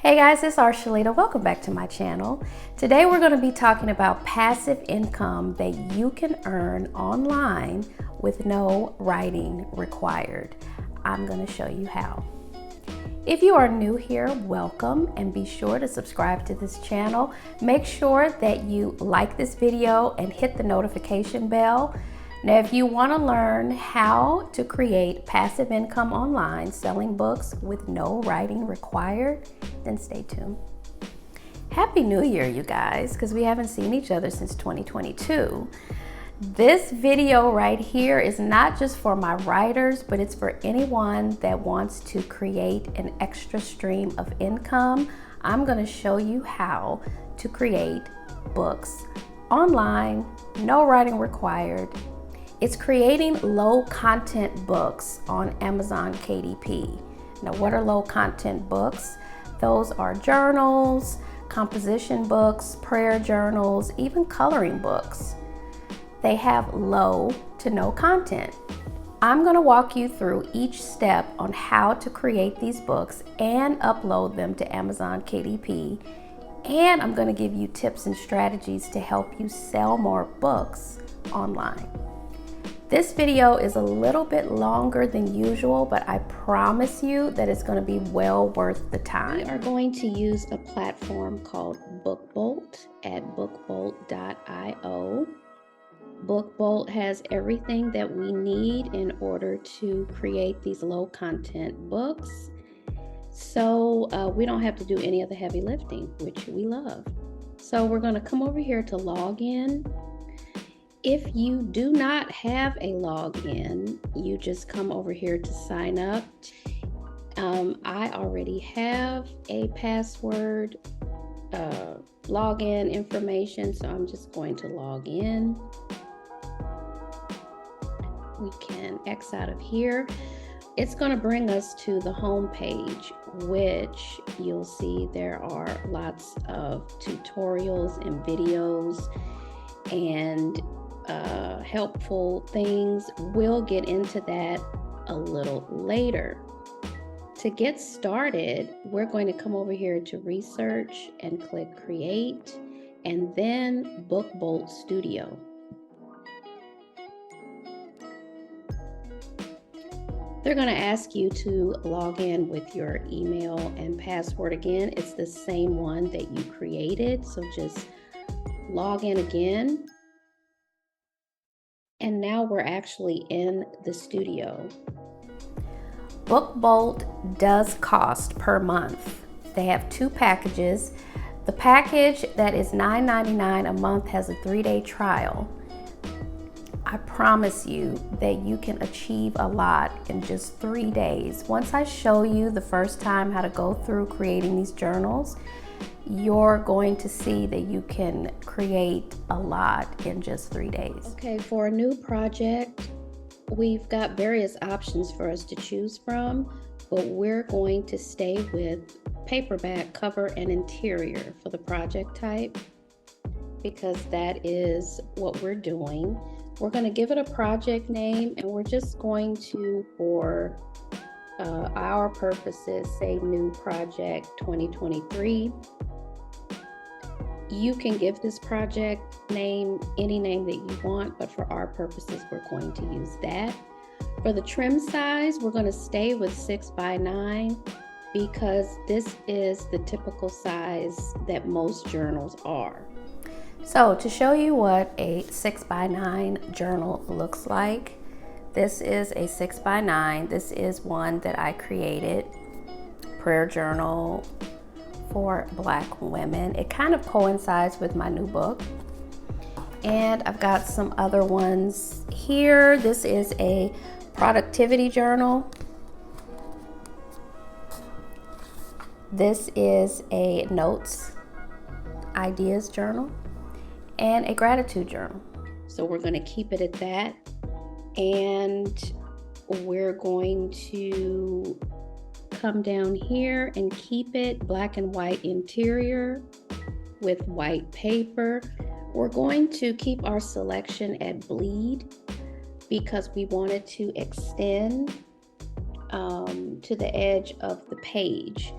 Hey guys, it's Arshalita. Welcome back to my channel. Today we're going to be talking about passive income that you can earn online with no writing required. I'm going to show you how. If you are new here, welcome, and be sure to subscribe to this channel. Make sure that you like this video and hit the notification bell. Now, if you want to learn how to create passive income online selling books with no writing required, then stay tuned. Happy New Year, you guys, because we haven't seen each other since 2022. This video right here is not just for my writers, but it's for anyone that wants to create an extra stream of income. I'm going to show you how to create books online, no writing required. It's creating low content books on Amazon KDP. Now, what are low content books? Those are journals, composition books, prayer journals, even coloring books. They have low to no content. I'm going to walk you through each step on how to create these books and upload them to Amazon KDP. And I'm going to give you tips and strategies to help you sell more books online. This video is a little bit longer than usual, but I promise you that it's going to be well worth the time. We are going to use a platform called BookBolt at bookbolt.io. BookBolt has everything that we need in order to create these low content books. So we don't have to do any of the heavy lifting, which we love. So we're going to come over here to log in. If you do not have a login, you just come over here to sign up. I already have a password login information, so I'm just going to log in. We can X out of here. It's going to bring us to the home page, which you'll see there are lots of tutorials and videos and helpful things. We'll get into that a little later. To get started, we're going to come over here to research and click create, and then BookBolt Studio. They're going to ask you to log in with your email and password again. It's the same one that you created, so just log in again. And now we're actually in the studio. BookBolt does cost per month. They have two packages. The package that is $9.99 a month has a 3-day trial. I promise you that you can achieve a lot in just 3 days. Once I show you the first time how to go through creating these journals, you're going to see that you can create a lot in just 3 days. Okay, for a new project, we've got various options for us to choose from, but we're going to stay with paperback cover and interior for the project type because that is what we're doing. We're going to give it a project name, and we're just going to, for our purposes, say new project 2023. You can give this project name any name that you want, but for our purposes, we're going to use that. For the trim size, we're going to stay with 6x9 because this is the typical size that most journals are. So to show you what a 6x9 journal looks like, this is a 6x9. This is one that I created, prayer journal for Black women. It kind of coincides with my new book. And I've got some other ones here. This is a productivity journal. This is a notes, ideas journal, and a gratitude journal. So we're going to keep it at that. And we're going to come down here and keep it black and white interior with white paper. We're going to keep our selection at bleed because we wanted to extend to the edge of the page.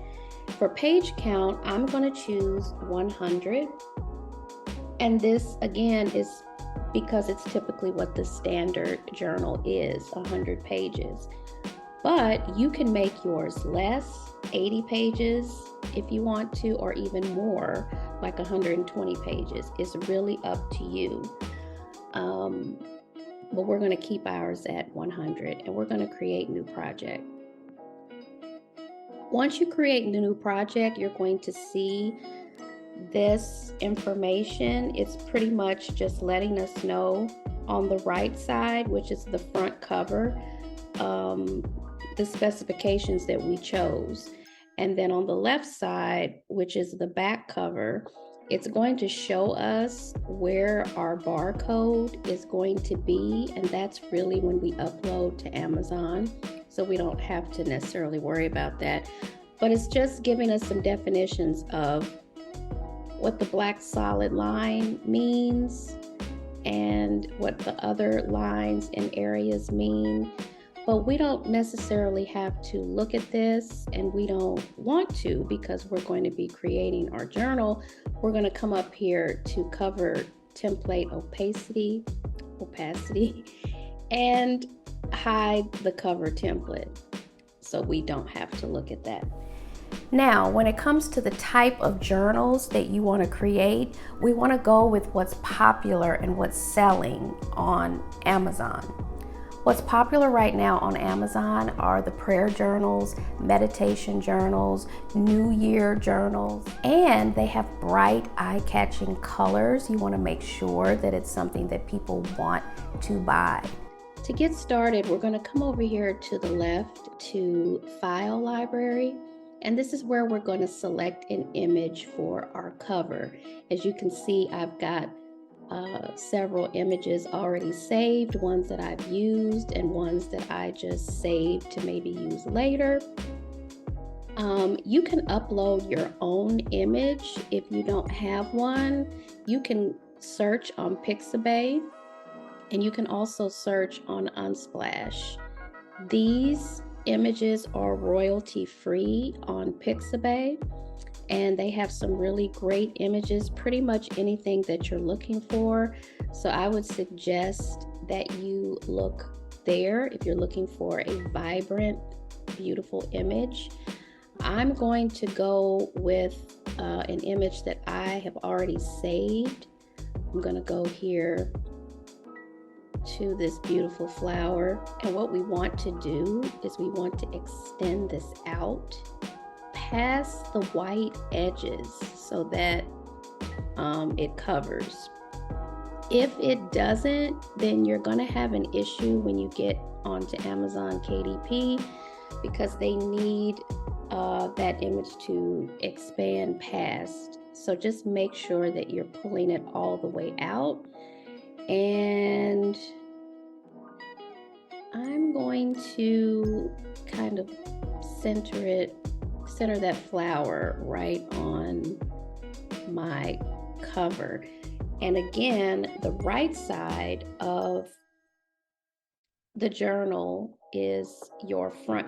For page count, I'm going to choose 100. And this again is because it's typically what the standard journal is, 100 pages. But you can make yours less, 80 pages if you want to, or even more, like 120 pages. It's really up to you. But we're going to keep ours at 100, and we're going to create new project. Once you create a new project, you're going to see this information. It's pretty much just letting us know on the right side, which is the front cover, the specifications that we chose. And then on the left side, which is the back cover, it's going to show us where our barcode is going to be. And that's really when we upload to Amazon. So we don't have to necessarily worry about that. But it's just giving us some definitions of what the black solid line means and what the other lines and areas mean. But we don't necessarily have to look at this, and we don't want to, because we're going to be creating our journal. We're going to come up here to cover template opacity, and hide the cover template, so we don't have to look at that. Now, when it comes to the type of journals that you want to create, we want to go with what's popular and what's selling on Amazon. What's popular right now on Amazon are the prayer journals, meditation journals, New Year journals, and they have bright, eye-catching colors. You want to make sure that it's something that people want to buy. To get started, we're going to come over here to the left to File Library, and this is where we're going to select an image for our cover. As you can see, I've got several images already saved, ones that I've used and ones that I just saved to maybe use later. You can upload your own image if you don't have one. You can search on Pixabay, and you can also search on Unsplash. These images are royalty free on Pixabay, and they have some really great images, pretty much anything that you're looking for. So I would suggest that you look there if you're looking for a vibrant, beautiful image. I'm going to go with an image that I have already saved. I'm going to go here to this beautiful flower, and what we want to do is we want to extend this out past the white edges so that it covers. If it doesn't, then you're going to have an issue when you get onto Amazon KDP, because they need that image to expand past. So just make sure that you're pulling it all the way out. And I'm going to kind of center that flower right on my cover. And again, the right side of the journal is your front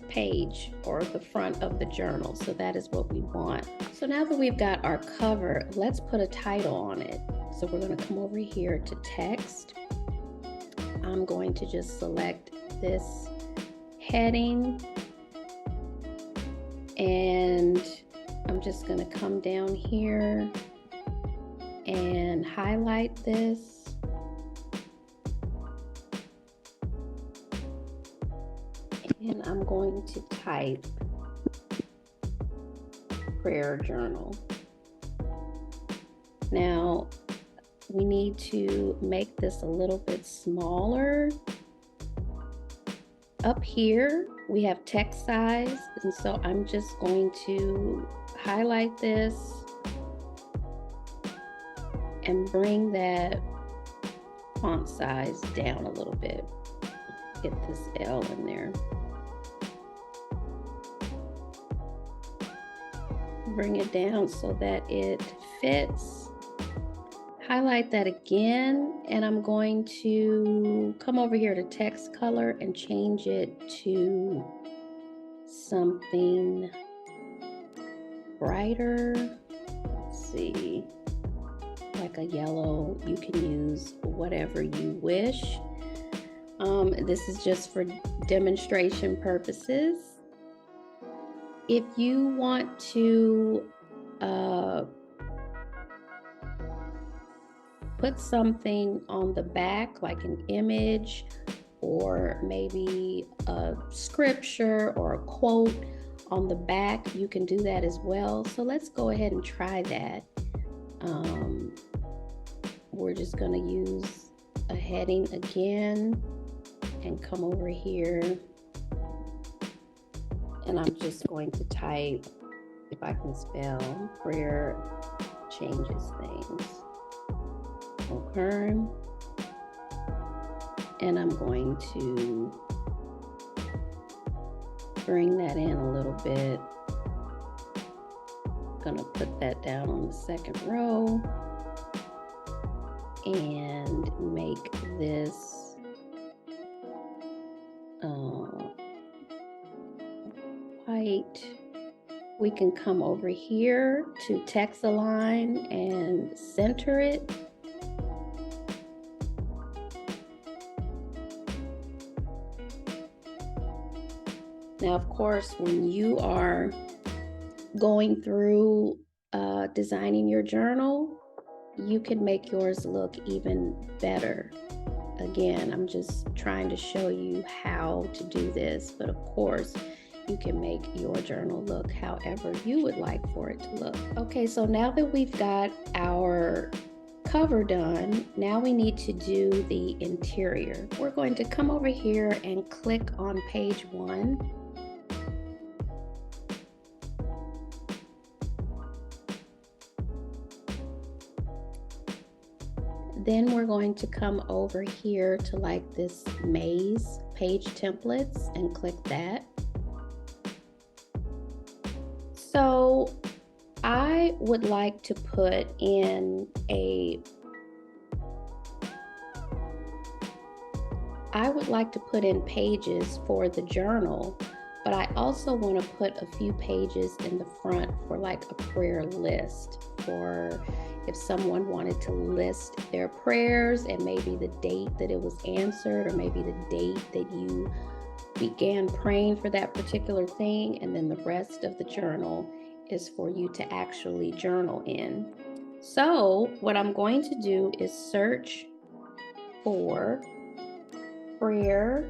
page, or the front of the journal. So that is what we want. So now that we've got our cover, let's put a title on it. So we're going to come over here to text. I'm going to just select this heading, and I'm just going to come down here and highlight this. And I'm going to type prayer journal. Now, we need to make this a little bit smaller. Up here, we have text size, and so I'm just going to highlight this and bring that font size down a little bit. Get this L in there. Bring it down so that it fits. Highlight that again, and I'm going to come over here to text color and change it to something brighter, let's see, like a yellow. You can use whatever you wish. This is just for demonstration purposes. If you want to put something on the back, like an image or maybe a scripture or a quote on the back, you can do that as well. So let's go ahead and try that. We're just going to use a heading again and come over here, and I'm just going to type, if I can spell, prayer changes things. Okay. And I'm going to bring that in a little bit. Gonna put that down on the second row and make this white. We can come over here to text align and center it. Now, of course, when you are going through designing your journal, you can make yours look even better. Again, I'm just trying to show you how to do this, but of course, you can make your journal look however you would like for it to look. Okay, so now that we've got our cover done, now we need to do the interior. We're going to come over here and click on page 1. Then we're going to come over here to like this maze, page templates, and click that. So I would like to put in pages for the journal, but I also want to put a few pages in the front for like a prayer list, for if someone wanted to list their prayers and maybe the date that it was answered, or maybe the date that you began praying for that particular thing, and then the rest of the journal is for you to actually journal in. So what I'm going to do is search for prayer,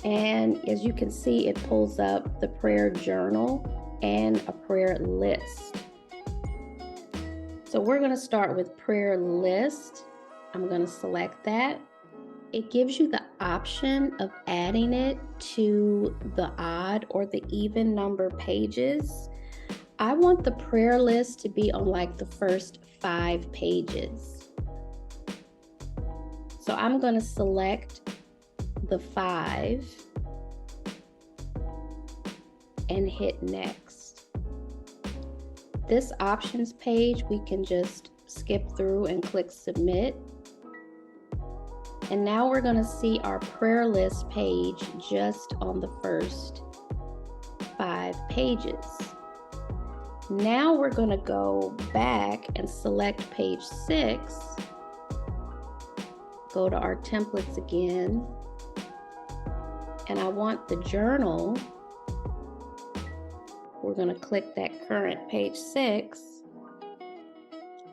and as you can see, it pulls up the prayer journal and a prayer list. So we're going to start with prayer list. I'm going to select that. It gives you the option of adding it to the odd or the even number pages. I want the prayer list to be on like the first 5 pages. So I'm going to select the 5 and hit next. This options page, we can just skip through and click submit. And now we're going to see our prayer list page just on the first 5 pages. Now we're going to go back and select page 6. Go to our templates again. And I want the journal. We're going to click that current page 6.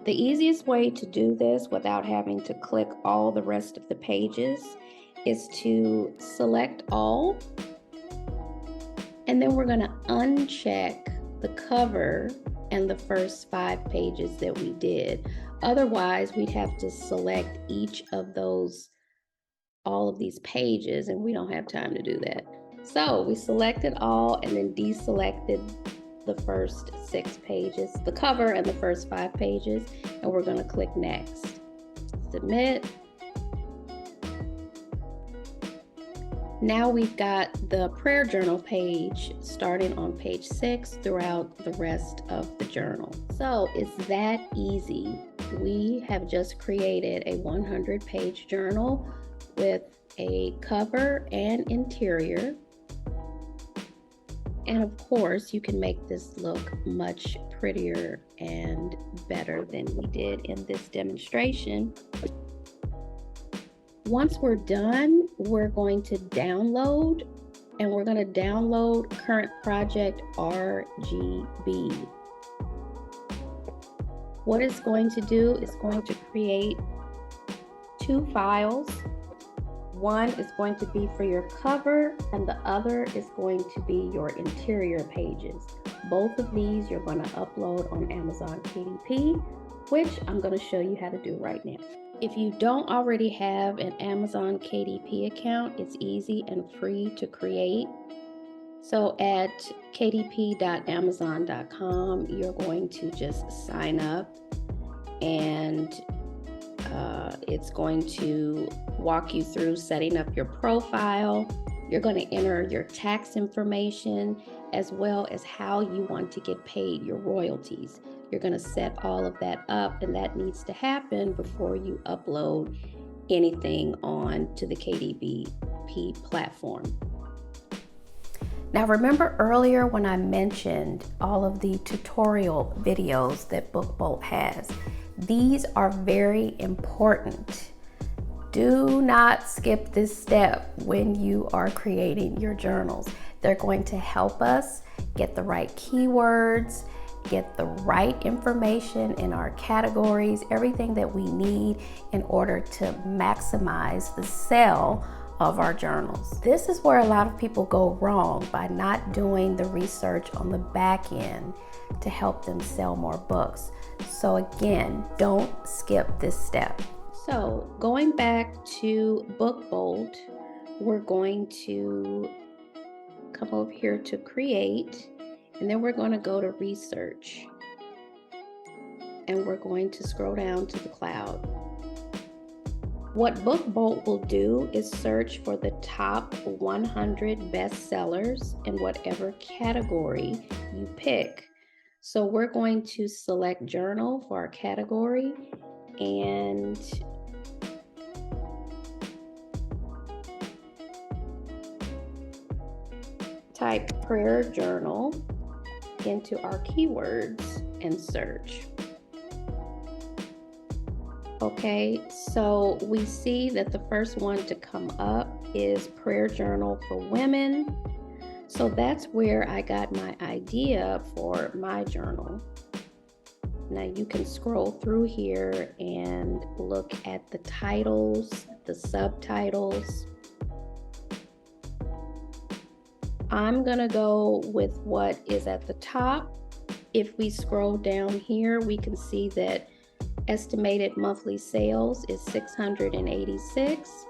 The easiest way to do this without having to click all the rest of the pages is to select all, and then we're going to uncheck the cover and the first 5 pages that we did. Otherwise, we'd have to select each of those, all of these pages, and we don't have time to do that. So we selected all and then deselected the first 6 pages, the cover and the first 5 pages, and we're going to click next. Submit. Now we've got the prayer journal page starting on page 6 throughout the rest of the journal. So it's that easy. We have just created a 100-page journal with a cover and interior. And of course, you can make this look much prettier and better than we did in this demonstration. Once we're done, we're going to download, and we're going to download current project RGB. What it's going to do is going to create two files. One is going to be for your cover, and the other is going to be your interior pages. Both of these you're going to upload on Amazon KDP, which I'm going to show you how to do right now. If you don't already have an Amazon KDP account, it's easy and free to create. So at kdp.amazon.com, you're going to just sign up, and it's going to walk you through setting up your profile. You're going to enter your tax information as well as how you want to get paid, your royalties. You're going to set all of that up, and that needs to happen before you upload anything on to the KDP platform. Now remember earlier when I mentioned all of the tutorial videos that BookBolt has? These are very important. Do not skip this step when you are creating your journals. They're going to help us get the right keywords, get the right information in our categories, everything that we need in order to maximize the sale of our journals. This is where a lot of people go wrong by not doing the research on the back end to help them sell more books. So again, don't skip this step. So going back to BookBolt, we're going to come over here to create, and then we're going to go to research, and we're going to scroll down to the cloud. What BookBolt will do is search for the top 100 bestsellers in whatever category you pick. So we're going to select journal for our category and type prayer journal into our keywords and search. Okay, so we see that the first one to come up is prayer journal for women. So that's where I got my idea for my journal. Now you can scroll through here and look at the titles, the subtitles. I'm gonna go with what is at the top. If we scroll down here, we can see that estimated monthly sales is 686,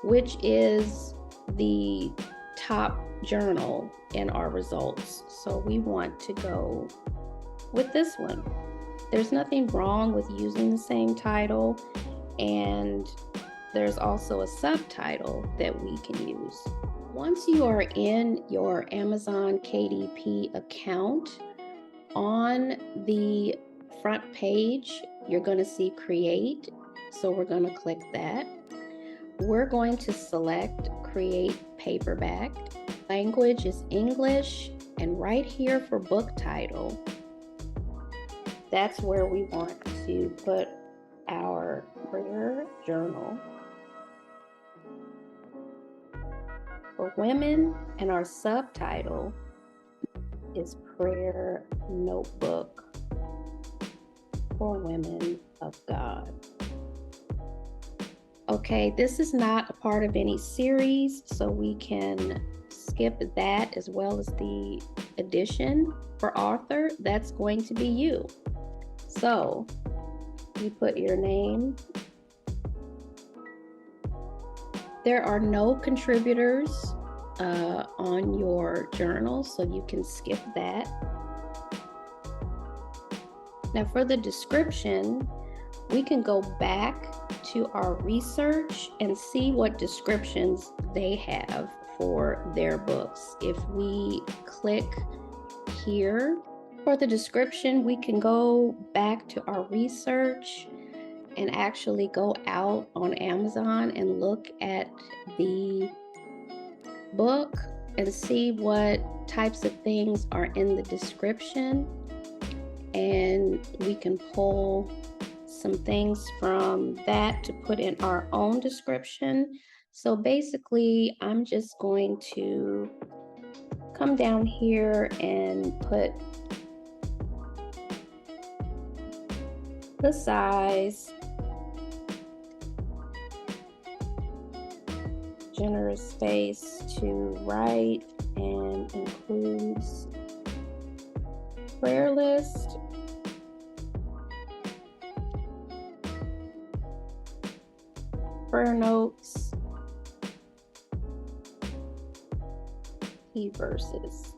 which is the top journal in our results. So we want to go with this one. There's nothing wrong with using the same title, and there's also a subtitle that we can use. Once you are in your Amazon KDP account, on the front page, you're going to see create. So we're going to click that. We're going to select create paperback. Language is English, and right here for book title, that's where we want to put our prayer journal for women, and our subtitle is prayer notebook for women of God. Okay, this is not a part of any series, so we can skip that, as well as the addition for author. That's going to be you. So you put your name. There are no contributors on your journal, so you can skip that. Now for the description, we can go back to our research and see what descriptions they have for their books. If we click here for the description, we can go back to our research and actually go out on Amazon and look at the book and see what types of things are in the description, and we can pull some things from that to put in our own description. So basically, I'm just going to come down here and put the size, generous space to write, and includes prayer list, prayer notes, key verses.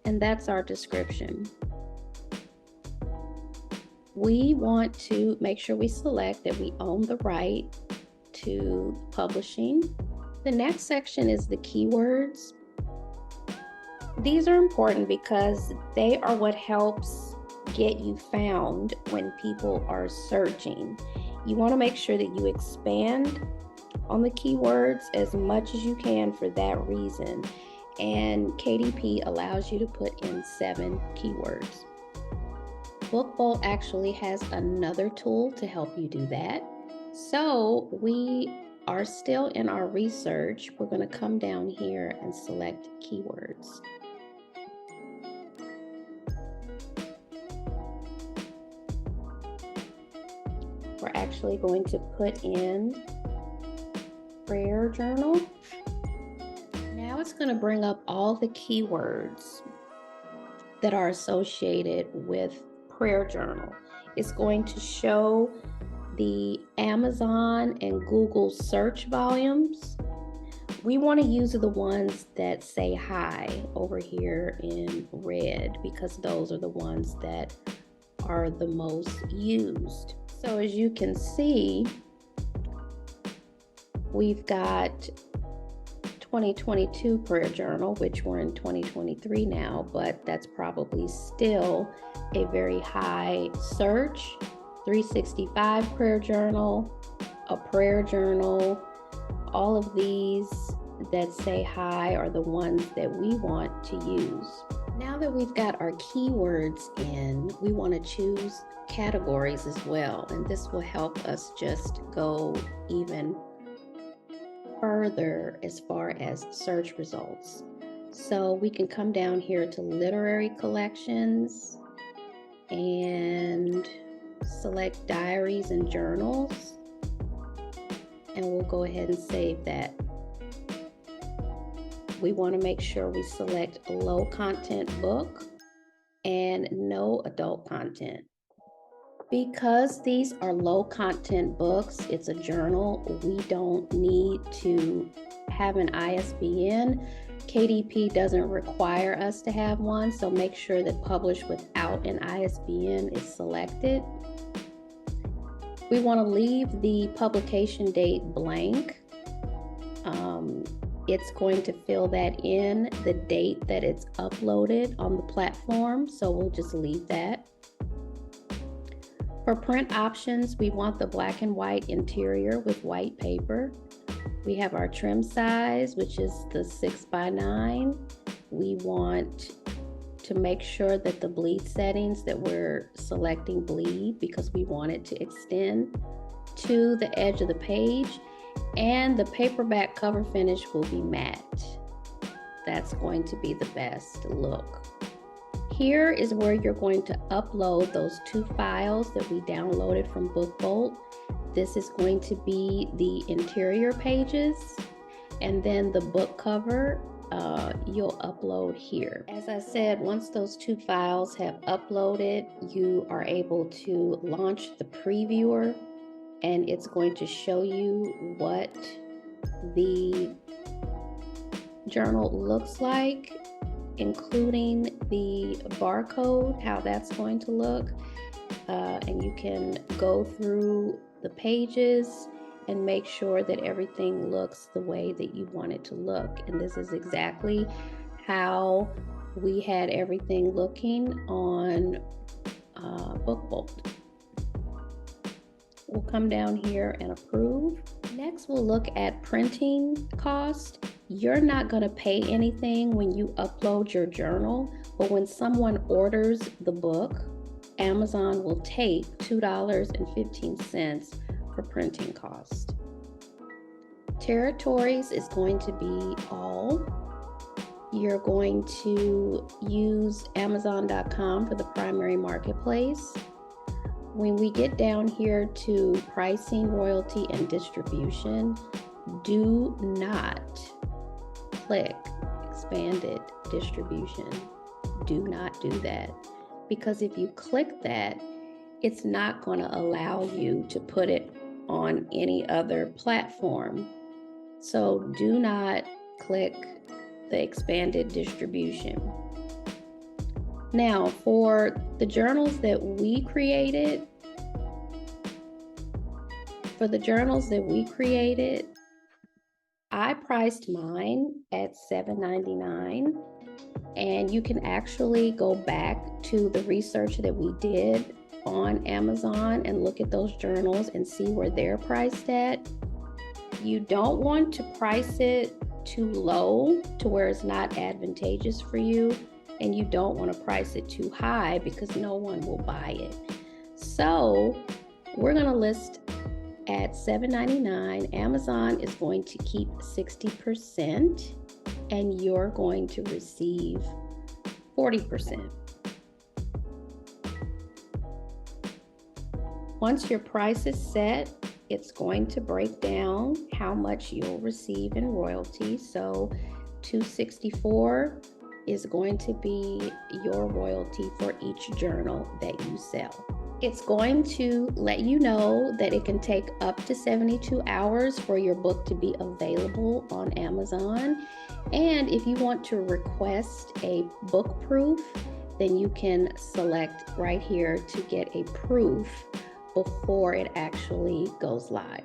And that's our description. We want to make sure we select that we own the right to publishing. The next section is the keywords. These are important because they are what helps get you found when people are searching. You want to make sure that you expand on the keywords as much as you can for that reason. And KDP allows you to put in 7 keywords. BookBolt actually has another tool to help you do that. So we are still in our research. We're going to come down here and select keywords. We're actually going to put in prayer journal. Now it's going to bring up all the keywords that are associated with prayer journal. It's going to show the Amazon and Google search volumes. We want to use the ones that say hi over here in red because those are the ones that are the most used. So as you can see, we've got 2022 prayer journal, which we're in 2023 now, but that's probably still a very high search. 365 prayer journal, a prayer journal, all of these that say hi are the ones that we want to use. Now that we've got our keywords in, we want to choose categories as well, and this will help us just go even further as far as search results. So we can come down here to literary collections and select diaries and journals, and we'll go ahead and save that. We want to make sure we select a low content book and no adult content. Because these are low content books, it's a journal, we don't need to have an ISBN. KDP doesn't require us to have one, so make sure that publish without an ISBN is selected. We want to leave the publication date blank. It's going to fill that in the date that it's uploaded on the platform, so we'll just leave that. For print options, we want the black and white interior with white paper. We have our trim size, which is the 6x9. We want to make sure that the bleed settings that we're selecting bleed because we want it to extend to the edge of the page, and the paperback cover finish will be matte. That's going to be the best look. Here is where you're going to upload those 2 files that we downloaded from BookBolt. This is going to be the interior pages, and then the book cover you'll upload here. As I said, once those 2 files have uploaded, you are able to launch the previewer, and it's going to show you what the journal looks like, including the barcode, how that's going to look, and you can go through the pages and make sure that everything looks the way that you want it to look. And this is exactly how we had everything looking on BookBolt. We'll come down here and approve. Next, we'll look at printing cost. you're not going to pay anything when you upload your journal, but when someone orders the book, Amazon will take $2.15 for printing cost. Territories is going to be all. You're going to use Amazon.com for the primary marketplace. When we get down here to pricing, royalty, and distribution, do not click expanded distribution. Do not do that, because if you click that, it's not going to allow you to put it on any other platform. So do not click the expanded distribution. Now, for the journals that we created, I priced mine at $7.99, and you can actually go back to the research that we did on Amazon and look at those journals and see where they're priced at. You don't want to price it too low to where it's not advantageous for you, and you don't want to price it too high because no one will buy it. So we're going to list at $7.99. Amazon is going to keep 60%, and you're going to receive 40%. Once your price is set, it's going to break down how much you'll receive in royalty. So $2.64 is going to be your royalty for each journal that you sell. It's going to let you know that it can take up to 72 hours for your book to be available on Amazon. And if you want to request a book proof, then you can select right here to get a proof before it actually goes live.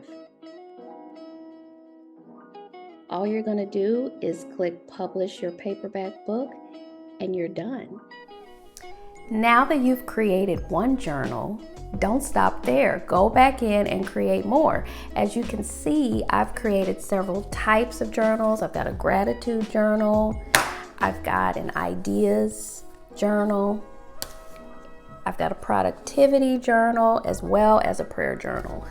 All you're going to do is click publish your paperback book, and you're done. Now that you've created one journal, don't stop there. Go back in and create more. As you can see, I've created several types of journals. I've got a gratitude journal. I've got an ideas journal. I've got a productivity journal as well as a prayer journal.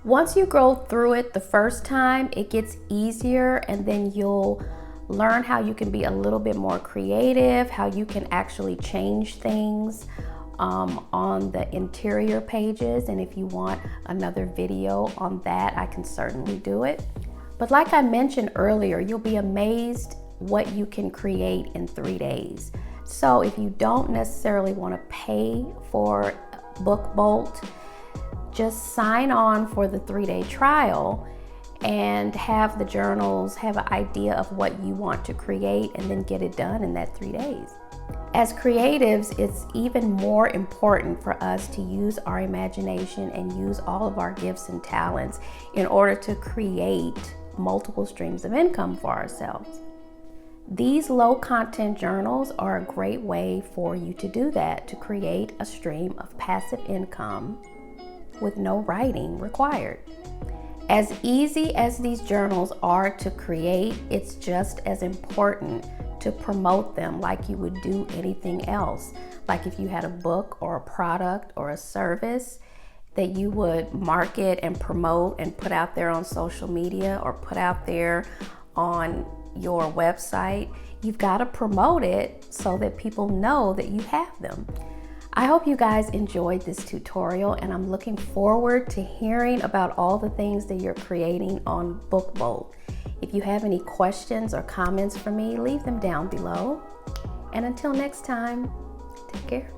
Once you go through it the first time, it gets easier, and then you'll learn how you can be a little bit more creative, how you can actually change things on the interior pages. And if you want another video on that, I can certainly do it. But like I mentioned earlier, you'll be amazed what you can create in 3 days. So if you don't necessarily want to pay for BookBolt, just sign on for the 3-day trial and have the journals, have an idea of what you want to create, and then get it done in that 3 days. As creatives, it's even more important for us to use our imagination and use all of our gifts and talents in order to create multiple streams of income for ourselves. These low content journals are a great way for you to do that, to create a stream of passive income with no writing required. As easy as these journals are to create, it's just as important to promote them like you would do anything else. Like if you had a book or a product or a service that you would market and promote and put out there on social media or put out there on your website, you've got to promote it so that people know that you have them. I hope you guys enjoyed this tutorial, and I'm looking forward to hearing about all the things that you're creating on BookBolt. If you have any questions or comments for me, leave them down below. And until next time, take care.